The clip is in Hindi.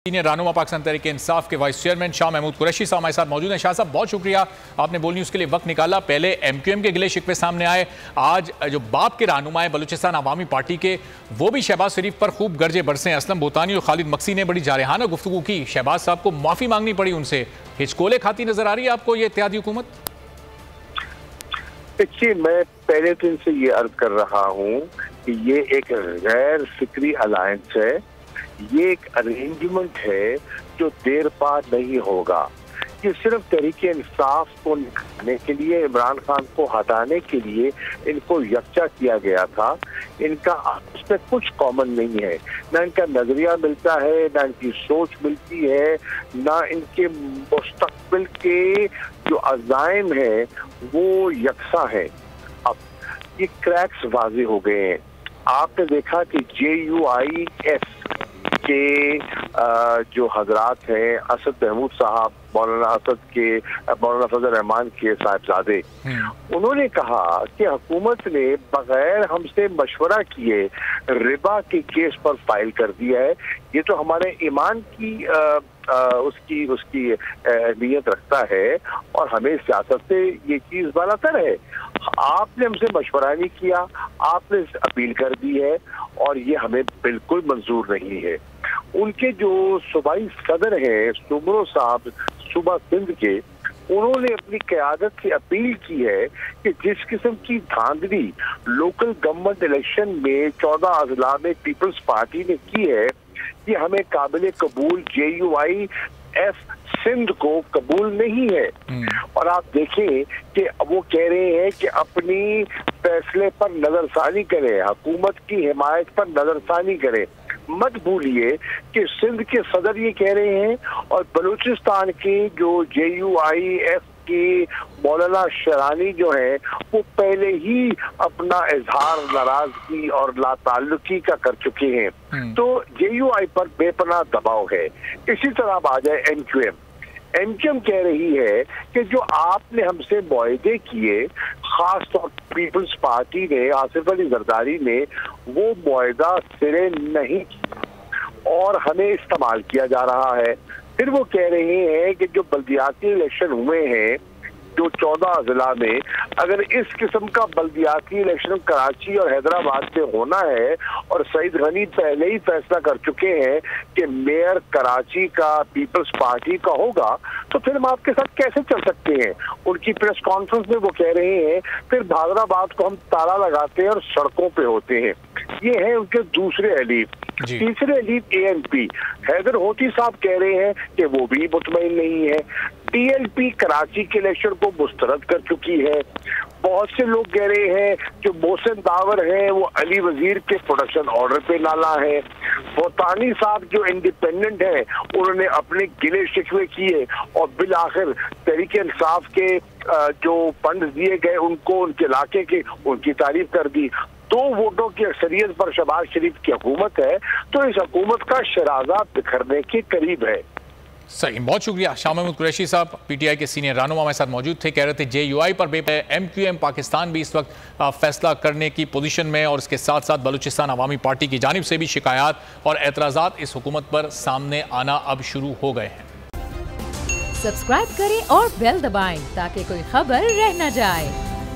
सीनियर रहनुमा पाकिस्तान तहरीक इंसाफ के वाइस चेयरमैन शाह महमूद कुरैशी साहब हमारे साथ मौजूद हैं। शाह साहब, बहुत शुक्रिया, आपने बोल न्यूज़ के लिए वक्त निकाला। पहले MQM के गिले शिकवे सामने आए, आज जो बाप के रहनुमा है बलूचिस्तान अवामी पार्टी के, वो भी शहबाज शरीफ पर खूब गर्जे बरसे। असलम बोतानी और खालिद मक्सी ने बड़ी जारहाना गुफ्तगू की, शहबाज साहब को माफ़ी मांगनी पड़ी उनसे। हिचकोले खाती नजर आ रही है आपको ये इत्तेहादी हुकूमत? देखिए, मैं पहले दिन से ये अर्ज कर रहा हूँ कि ये एक गैर फिक्री अलायंस है, ये एक अरेंजमेंट है जो देर पार नहीं होगा। ये सिर्फ तहरीक इंसाफ को निकालने के लिए, इमरान खान को हटाने के लिए इनको यकजा किया गया था। इनका आपस में कुछ कॉमन नहीं है, ना इनका नजरिया मिलता है, ना इनकी सोच मिलती है, ना इनके मुस्तकबिल के जो अज़ाइम है वो यकसा है। अब ये क्रैक्स वाज़े हो गए हैं। आपने देखा कि JUIF के जो हजरात हैं, असद महमूद साहब, मौलाना असद के, मौलाना फजल रहमान के साहिबजादे, उन्होंने कहा कि हुकूमत ने बगैर हमसे मशवरा किए रिबा के केस पर फाइल कर दिया है। ये तो हमारे ईमान की उसकी अहमियत रखता है और हमें सियासत से ये चीज बालातर है। आपने हमसे मशवरा नहीं किया, आपने अपील कर दी है और ये हमें बिल्कुल मंजूर नहीं है। उनके जो सूबाई सदर हैं सुमरो साहब सूबा सिंध के, उन्होंने अपनी क़यादत से अपील की है कि जिस किस्म की धांधली लोकल गवर्नमेंट इलेक्शन में 14 अजला में पीपल्स पार्टी ने की है, ये हमें काबिल कबूल JUIF सिंध को कबूल नहीं है। और आप देखें कि वो कह रहे हैं कि अपनी फैसले पर नजरसानी करें, हुकूमत की हिमायत पर नजरसानी करें। मत भूलिए कि सिंध के सदर ये कह रहे हैं और बलूचिस्तान के जो JUIF की मौलाना शरानी जो है वो पहले ही अपना इजहार नाराजगी और लाताल्लुकी का कर चुके हैं। तो JUI पर बेपनाह दबाव है। इसी तरह अब आ जाए MQM कह रही है कि जो आपने हमसे मुआहदे किए, खास तौर पर पीपल्स पार्टी ने, आसिफ अली जरदारी ने, वो मुआहदा सिरे नहीं और हमें इस्तेमाल किया जा रहा है। फिर वो कह रहे हैं कि जो बल्दियाती इलेक्शन हुए हैं जो 14 अजला में, अगर इस किस्म का बल्दियाती इलेक्शन कराची और हैदराबाद से होना है और सईद गनी पहले ही फैसला कर चुके हैं कि मेयर कराची का पीपल्स पार्टी का होगा, तो फिर हम आपके साथ कैसे चल सकते हैं? उनकी प्रेस कॉन्फ्रेंस में वो कह रहे हैं फिर हैदराबाद को हम ताला लगाते हैं और सड़कों पे होते हैं। ये है उनके दूसरे अलीफ। तीसरे अलीफ ANP हैदर होती साहब कह रहे हैं कि वो भी मुतमईन नहीं है। TLP कराची के इलेक्शन को मुस्तरद कर चुकी है। बहुत से लोग कह रहे हैं जो मोहसिन दावर हैं वो अली वजीर के प्रोडक्शन ऑर्डर पे नाला है। बोतानी साहब जो इंडिपेंडेंट है उन्होंने अपने गिले शिकवे किए और बिल आखिर तहरीक इंसाफ के जो फंड दिए गए उनको, उनके इलाके के, उनकी तारीफ कर दी। 2 वोटों की अक्सरियत पर शहबाज शरीफ की हुकूमत है, तो इस हुकूमत का शराजा बिखरने के करीब है। सही, बहुत शुक्रिया। शाह महमूद कुरैशी साहब PTI के सीनियर रहनुमा हमारे साथ मौजूद थे। कह रहे थे JUI पर MQM पाकिस्तान भी इस वक्त फैसला करने की पोजीशन में, और इसके साथ साथ बलूचिस्तान अवामी पार्टी की जानिब से भी शिकायत और एतराज़ात इस हुकूमत पर सामने आना अब शुरू हो गए हैं। सब्सक्राइब करें और बेल दबाएं ताकि कोई खबर रह न जाए।